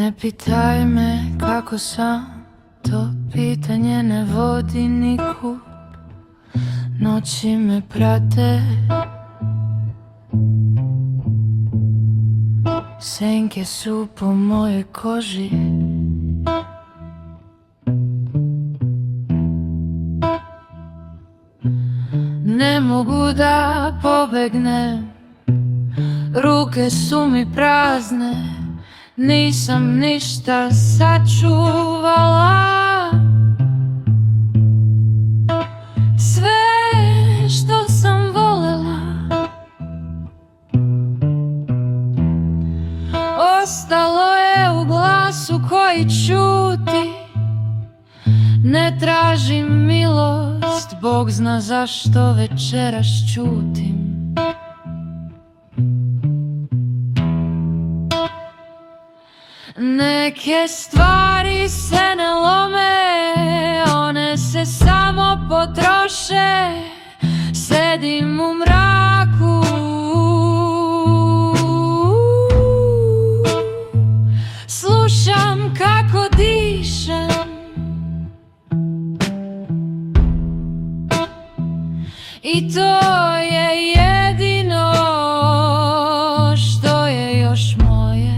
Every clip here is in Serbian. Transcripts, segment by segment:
Ne pitaj me kako sam, to pitanje ne vodi nikud. Noći me prate, senke su po mojoj koži. Ne mogu da pobegnem, ruke su mi prazne, nisam ništa sačuvala. Sve što sam volela ostalo je u glasu koji čuti. Ne tražim milost, Bog zna zašto večeras ćutim. Neke stvari se ne lome, one se samo potroše. Sedim u mraku, slušam kako dišem. I to je jedino što je još moje.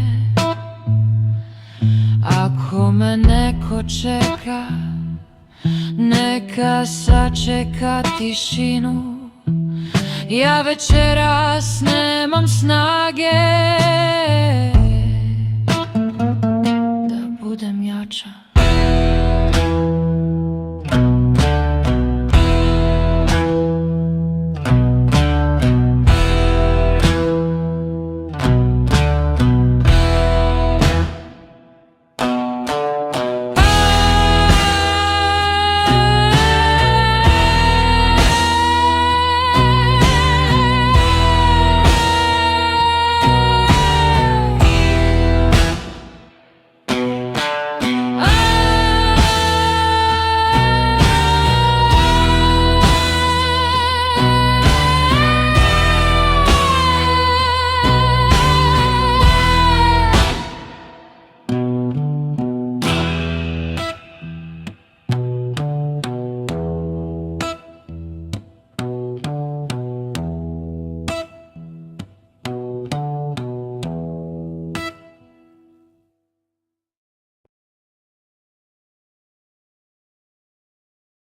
Ako me neko čeka, neka sačeka tišinu. Ja večeras nemam snage da budem jača.